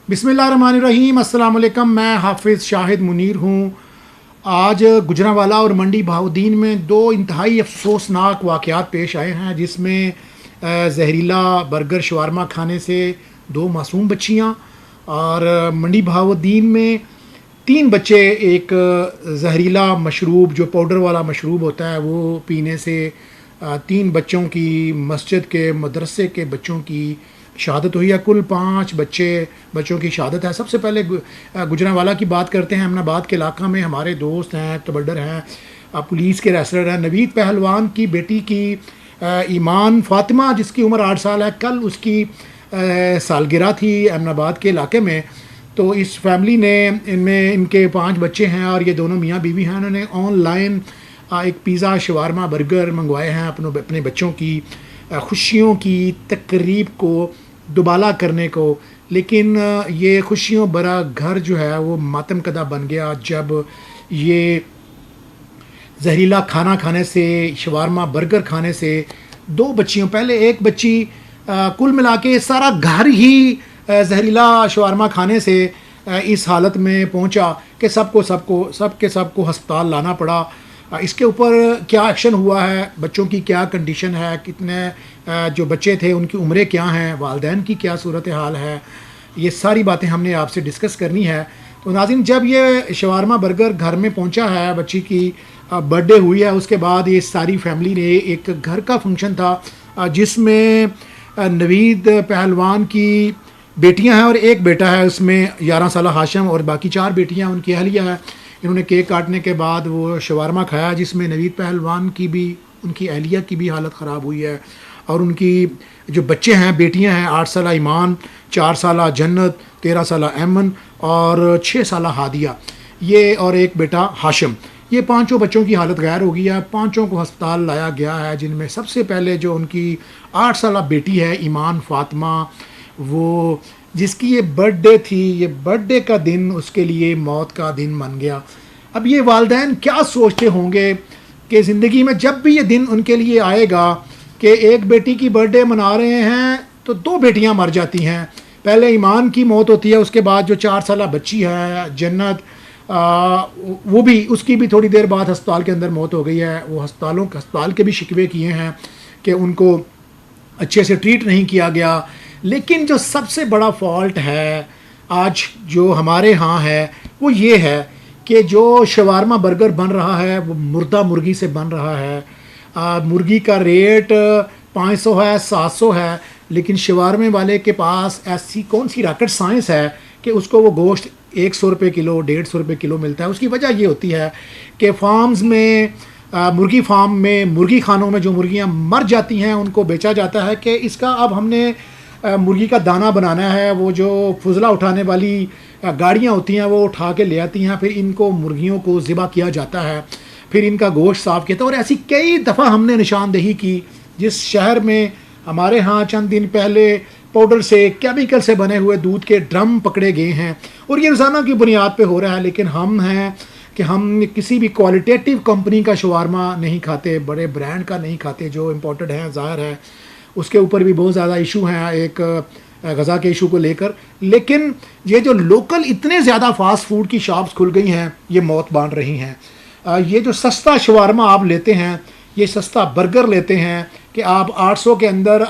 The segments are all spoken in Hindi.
बिस्मिल्लाहिर्रहमानिर्रहीम। अस्सलाम वालेकुम। मैं हाफिज़ शाहिद मुनीर हूँ। आज गुजरांवाला और मंडी बहाउद्दीन में दो इंतहाई अफसोसनाक वाक़यात पेश आए हैं, जिसमें जहरीला बर्गर शवारमा खाने से दो मासूम बच्चियाँ और मंडी बहाउद्दीन में तीन बच्चे एक जहरीला मशरूब जो पाउडर वाला मशरूब होता है वो पीने से तीन बच्चों की मस्जिद के मदरसे के बच्चों की शहादत हुई है। कुल पाँच बच्चों की शहादत है। सबसे पहले गुजरांवाला की बात करते हैं। अमनाबाद के इलाका में हमारे दोस्त हैं, कबड्डर हैं, पुलिस के रेसलर हैं। नवीद पहलवान की बेटी की ईमान फ़ातिमा, जिसकी उम्र 8 साल है, कल उसकी सालगिरह थी अमनाबाद के इलाके में। तो इस फैमिली ने, इनमें इनके 5 बच्चे हैं और ये दोनों मियाँ बीवी हैं। उन्होंने ऑनलाइन एक पिज़्ज़ा शवारमा बर्गर मंगवाए हैं अपने बच्चों की खुशियों की तकरीब को दुबाला करने को। लेकिन ये खुशियों भरा घर जो है वो मातम कदा बन गया जब ये जहरीला खाना खाने से, शवारमा बर्गर खाने से दो बच्चियों, पहले एक बच्ची कुल मिला के सारा घर ही जहरीला शवारमा खाने से इस हालत में पहुंचा कि सबको हस्पताल लाना पड़ा। इसके ऊपर क्या एक्शन हुआ है, बच्चों की क्या कंडीशन है, कितने जो बच्चे थे उनकी उम्रें क्या हैं, वालदैन की क्या सूरत हाल है, ये सारी बातें हमने आपसे डिस्कस करनी है। तो नाज़रीन, जब ये शवारमा बर्गर घर में पहुंचा है, बच्ची की बर्थडे हुई है, उसके बाद ये सारी फैमिली ने, एक घर का फंक्शन था जिसमें नवीद पहलवान की बेटियां हैं और एक बेटा है, उसमें 11 साल हाशिम और बाकी 4 बेटियां उनकी अहलिया है। इन्होंने केक काटने के बाद वो शवारमा खाया जिसमें नवीद पहलवान की भी, उनकी अहलिया की भी हालत ख़राब हुई है। और उनकी जो बच्चे हैं, बेटियां हैं, 8 साल ईमान, 4 साल जन्नत, 13 साल अमन और 6 साल हादिया, ये और एक बेटा हाशिम। ये पांचों बच्चों की हालत गैर हो गई है। पांचों को अस्पताल लाया गया है, जिनमें सबसे पहले जो उनकी 8 साल बेटी है ईमान फ़ातिमा, वो जिसकी ये बर्थडे थी, ये बर्थडे का दिन उसके लिए मौत का दिन बन गया। अब ये वालिदैन क्या सोचते होंगे कि ज़िंदगी में जब भी ये दिन उनके लिए आएगा कि एक बेटी की बर्थडे मना रहे हैं तो 2 बेटियां मर जाती हैं। पहले ईमान की मौत होती है, उसके बाद जो 4 साल बच्ची है जन्नत, वो भी, उसकी भी थोड़ी देर बाद अस्पताल के अंदर मौत हो गई है। वो अस्पताल के भी शिकवे किए हैं कि उनको अच्छे से ट्रीट नहीं किया गया। लेकिन जो सबसे बड़ा फॉल्ट है आज जो हमारे यहाँ है वो ये है कि जो शवारमा बर्गर बन रहा है वो मुर्दा मुर्गी से बन रहा है। मुर्गी का रेट 500 है, 700 है, लेकिन शवारमे वाले के पास ऐसी कौन सी रॉकेट साइंस है कि उसको वो गोश्त 100 रुपये किलो, 150 रुपये किलो मिलता है। उसकी वजह ये होती है कि फार्म्स में, मुर्गी फार्म में, मुर्गी खानों में जो मुर्गियाँ मर जाती हैं उनको बेचा जाता है कि इसका अब हमने मुर्गी का दाना बनाना है। वो जो फुजला उठाने वाली गाड़ियाँ होती हैं वो उठा के ले आती हैं, फिर इनको मुर्गियों को ज़िबा किया जाता है, फिर इनका गोश्त साफ़ किया। और ऐसी कई दफ़ा हमने निशानदेही की। जिस शहर में हमारे यहाँ चंद दिन पहले पाउडर से, केमिकल से बने हुए दूध के ड्रम पकड़े गए हैं और ये रोज़ाना की बुनियाद पे हो रहा है। लेकिन हम हैं कि हम किसी भी क्वालिटेटिव कंपनी का शवारमा नहीं खाते, बड़े ब्रांड का नहीं खाते जो इम्पोर्टेड हैं। ज़ाहिर है उसके ऊपर भी बहुत ज़्यादा इशू हैं, एक गज़ा के इशू को लेकर। लेकिन ये जो लोकल इतने ज़्यादा फास्ट फूड की शॉप्स खुल गई हैं, ये मौत बांध रही हैं। ये जो सस्ता शवारमा आप लेते हैं, ये सस्ता बर्गर लेते हैं कि आप 800 के अंदर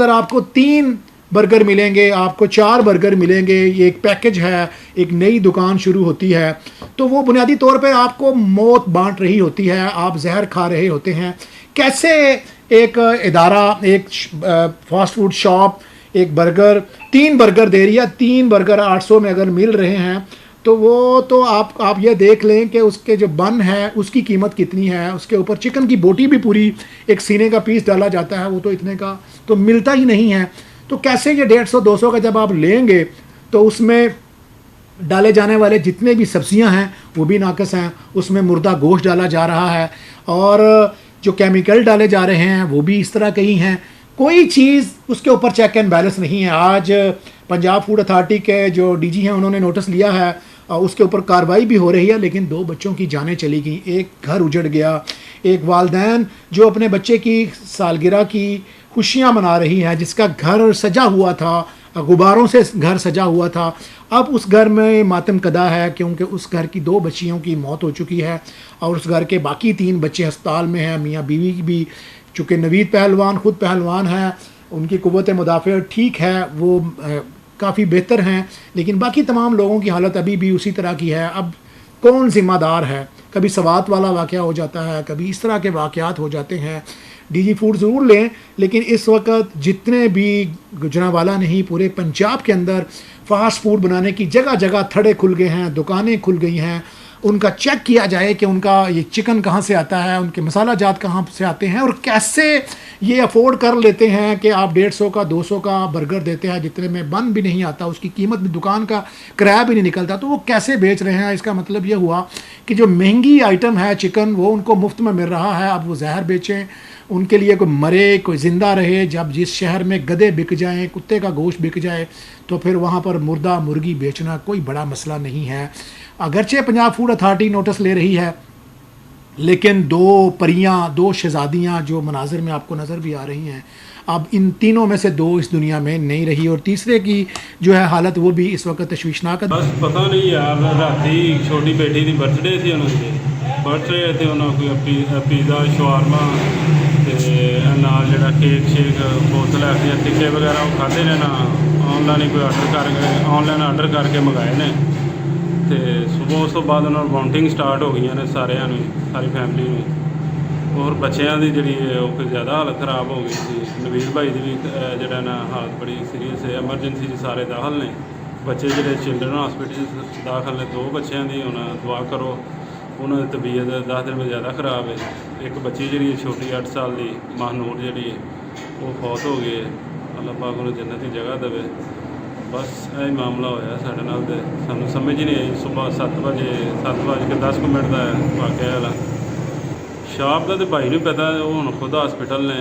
आपको 3 बर्गर मिलेंगे, आपको 4 बर्गर मिलेंगे। ये एक पैकेज है, एक नई दुकान शुरू होती है तो वो बुनियादी तौर पर आपको मौत बांट रही होती है, आप जहर खा रहे होते हैं। कैसे एक इदारा, एक फास्ट फूड शॉप, एक बर्गर, 3 बर्गर दे रही है, 3 बर्गर 800 में अगर मिल रहे हैं तो वो तो आप ये देख लें कि उसके जो बन है उसकी कीमत कितनी है। उसके ऊपर चिकन की बोटी भी पूरी एक सीने का पीस डाला जाता है, वो तो इतने का तो मिलता ही नहीं है। तो कैसे ये 150-200 का जब आप लेंगे तो उसमें डाले जाने वाले जितने भी सब्जियां हैं वो भी नाकस हैं, उसमें मुर्दा गोश्त डाला जा रहा है और जो केमिकल डाले जा रहे हैं वो भी इस तरह के ही हैं। कोई चीज़ उसके ऊपर चेक एंड बैलेंस नहीं है। आज पंजाब फूड अथॉरिटी के जो डीजी हैं उन्होंने नोटिस लिया है और उसके ऊपर कार्रवाई भी हो रही है, लेकिन 2 बच्चों की जानें चली गई, एक घर उजड़ गया। एक वालिदैन जो अपने बच्चे की सालगिरह की खुशियाँ मना रही हैं, जिसका घर सजा हुआ था, गुब्बारों से घर सजा हुआ था। अब उस घर में मातम कदा है क्योंकि उस घर की 2 बच्चियों की मौत हो चुकी है और उस घर के बाकी 3 बच्चे अस्पताल में हैं। मियाँ बीवी भी, चूँकि नवीद पहलवान खुद पहलवान है, उनकी क़ुव्वत मुदाफ़ा ठीक है, वो काफ़ी बेहतर हैं, लेकिन बाकी तमाम लोगों की हालत अभी भी उसी तरह की है। अब कौन ज़िम्मेदार है? कभी सवात वाला वाक़या हो जाता है, कभी इस तरह के वाक़यात हो जाते हैं। डीजी फूड ज़रूर लें, लेकिन इस वक्त जितने भी गुजरांवाला नहीं पूरे पंजाब के अंदर फ़ास्ट फूड बनाने की जगह जगह थड़े खुल गए हैं, दुकानें खुल गई हैं। उनका चेक किया जाए कि उनका ये चिकन कहाँ से आता है, उनके मसाला जात कहाँ से आते हैं और कैसे ये अफोर्ड कर लेते हैं कि आप 150 का 200 का बर्गर देते हैं जितने में बन भी नहीं आता, उसकी कीमत भी दुकान का किराया भी नहीं निकलता, तो वो कैसे बेच रहे हैं। इसका मतलब ये हुआ कि जो महंगी आइटम है चिकन वो उनको मुफ्त में मिल रहा है। अब वो जहर बेचें, उनके लिए कोई मरे कोई ज़िंदा रहे। जब जिस शहर में गधे बिक जाएँ, कुत्ते का गोश्त बिक जाए, तो फिर वहाँ पर मुर्दा मुर्गी बेचना कोई बड़ा मसला नहीं है। अगरचे पंजाब फूड अथॉरिटी नोटिस ले रही है, लेकिन 2 परियां 2 शहजादियाँ जो मनाजिर में आपको नज़र भी आ रही हैं, अब इन तीनों में से 2 इस दुनिया में नहीं रही और तीसरे की जो है हालत वो भी इस वक्त तशवीशनाक है। बस पता नहीं यार, राती छोटी बेटी की बर्थडे थी, उन्होंने बर्थडे थे, उन्होंने कोई पिज़्ज़ा शवारमा नाल जो केक शेक बोतल ऐसी टिक्के वगैरह वो खाते ने ना, ऑनलाइन ही कोई ऑनलाइन आर्डर करके मंगाए ने। तो सुबह उस तो बाद उन्होंने वामिटिंग स्टार्ट हो गई ने सारिਆਂ ਨੂੰ, सारी फैमिली में। और बच्चों की जी कोई ज़्यादा हालत खराब हो गई थी। नवीद भाई की भी जो ना हालत बड़ी सीरीयस है, एमरजेंसी सारे दाखिल ने। बच्चे जो चिल्ड्रन हॉस्पिटल दाखिल ने, 2 बच्चों की हुण दुआ करो, उन्होंने तबीयत 10 दिन में ज़्यादा खराब है। एक बच्ची जी छोटी 8 साल की महानूर जी वो फौत हो गई है, अल्लाह पाक उन्हें जन्नत की जगह देवे। बस यही मामला होया साढ़े नाल, ते सानू समझ ही नहीं आई। सुबह 7 बजे 7:10 का वाक़या वाला शॉप का तो भाई नहीं पता, वो हुण खुद हॉस्पिटल ने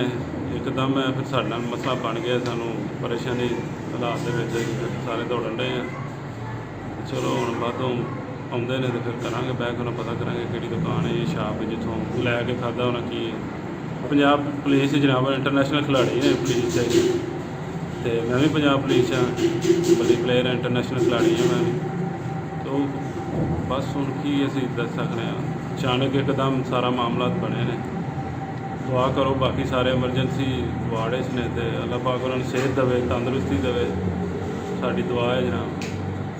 एकदम है। फिर साडा मसला बन गया, सानू परेशानी हालात के सारे दौड़न रहे हैं। चलो हुण बादों आउंदे ने तो फिर करांगे बैक, उन्हें पता करांगे किहड़ी दुकान है ये शॉप है जितों लैके खादा होना की है। पंजाब पुलिस जनाब इंटरनेशनल खिलाड़ी है पुलिस है, तो मैं भी पंजाब पुलिस हाँ, बड़ी प्लेयर है, इंटरनेशनल खिलाड़ी हाँ मैं भी। तो बस हुण की असीं दस सकते हैं, अचानक एकदम सारा मामला बने ने। दुआ करो बाकी सारे एमरजेंसी वार्ड ने, तो अल्लाह पाक उन्होंने सेहत देवे, तंदुरुस्ती देवे, साडी दुआ है जनाब।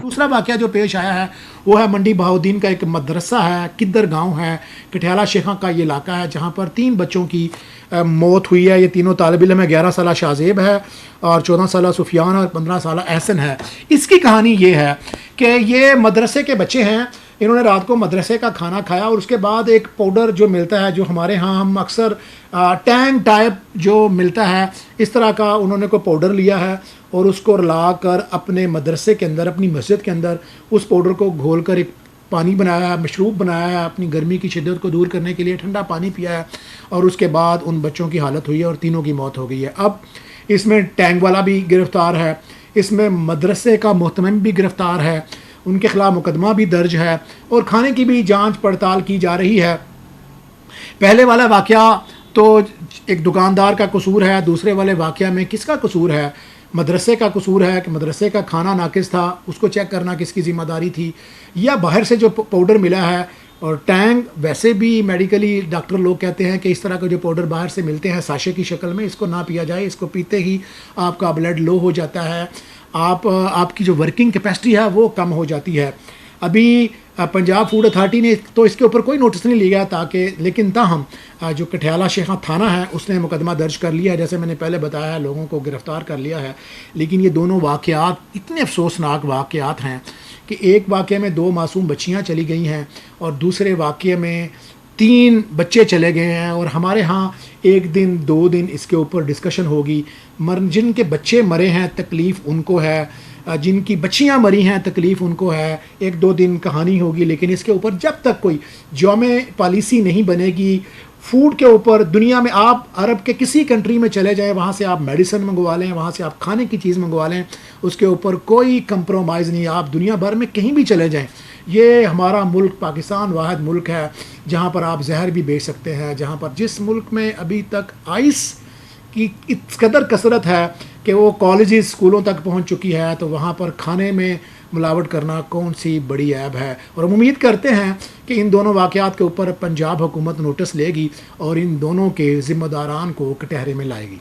दूसरा वाक़या जो पेश आया है वो है मंडी बहाउद्दीन का एक मदरसा है, किद्दर गांव है, कठियाला शेखा का ये इलाका है, जहां पर 3 बच्चों की मौत हुई है। ये तीनों तालिब इल्म है, 11 साला शाहजेब है और 14 साला सुफियान और 15 साला एहसन है। इसकी कहानी ये है कि ये मदरसे के बच्चे हैं, इन्होंने रात को मदरसे का खाना खाया और उसके बाद एक पाउडर जो मिलता है, जो हमारे यहाँ हम अक्सर टैंग टाइप जो मिलता है, इस तरह का उन्होंने कोई पाउडर लिया है और उसको रला कर अपने मदरसे के अंदर, अपनी मस्जिद के अंदर उस पाउडर को घोल कर एक पानी बनाया है, मशरूब बनाया है, अपनी गर्मी की शिद्दत को दूर करने के लिए ठंडा पानी पिया है और उसके बाद उन बच्चों की हालत हुई है और तीनों की मौत हो गई है। अब इसमें टैंक वाला भी गिरफ़्तार है, इसमें मदरसे का मोहतमिम भी गिरफ़्तार है, उनके ख़िलाफ़ मुकदमा भी दर्ज है और खाने की भी जांच पड़ताल की जा रही है। पहले वाला वाक़या तो एक दुकानदार का कसूर है, दूसरे वाले वाक़या में किसका कसूर है? मदरसे का कसूर है कि मदरसे का खाना नाकिस था, उसको चेक करना किसकी ज़िम्मेदारी थी, या बाहर से जो पाउडर मिला है। और टैंग वैसे भी मेडिकली डॉक्टर लोग कहते हैं कि इस तरह का जो पाउडर बाहर से मिलते हैं साशे की शक्ल में, इसको ना पिया जाए, इसको पीते ही आपका ब्लड लो हो जाता है, आपकी जो वर्किंग कैपेसिटी है वो कम हो जाती है। अभी पंजाब फूड अथॉरिटी ने तो इसके ऊपर कोई नोटिस नहीं लिया ताकि, लेकिन ताहम जो कठियाला शेखा थाना है उसने मुकदमा दर्ज कर लिया है, जैसे मैंने पहले बताया है, लोगों को गिरफ़्तार कर लिया है। लेकिन ये दोनों वाक़यात इतने अफसोसनाक वाक़यात हैं कि एक वाक़े में 2 मासूम बच्चियाँ चली गई हैं और दूसरे वाक़े में 3 बच्चे चले गए हैं। और हमारे यहाँ 1 दिन 2 दिन इसके ऊपर डिस्कशन होगी। जिनके बच्चे मरे हैं तकलीफ़ उनको है, जिनकी बच्चियां मरी हैं तकलीफ़ उनको है, 1-2 दिन कहानी होगी। लेकिन इसके ऊपर जब तक कोई जौमे पॉलिसी नहीं बनेगी फूड के ऊपर, दुनिया में आप अरब के किसी कंट्री में चले जाएं, वहाँ से आप मेडिसिन मंगवा लें, वहाँ से आप खाने की चीज़ मंगवा लें, उसके ऊपर कोई कंप्रोमाइज़ नहीं। आप दुनिया भर में कहीं भी चले जाएं, ये हमारा मुल्क पाकिस्तान वाहिद मुल्क है जहाँ पर आप जहर भी बेच सकते हैं, जहाँ पर जिस मुल्क में अभी तक आइस की इस कदर कसरत है कि वो कॉलेजेस स्कूलों तक पहुंच चुकी है, तो वहाँ पर खाने में मिलावट करना कौन सी बड़ी ऐब है। और हम उम्मीद करते हैं कि इन दोनों वाक़यात के ऊपर पंजाब हुकूमत नोटिस लेगी और इन दोनों के ज़िम्मेदारान को कटहरे में लाएगी।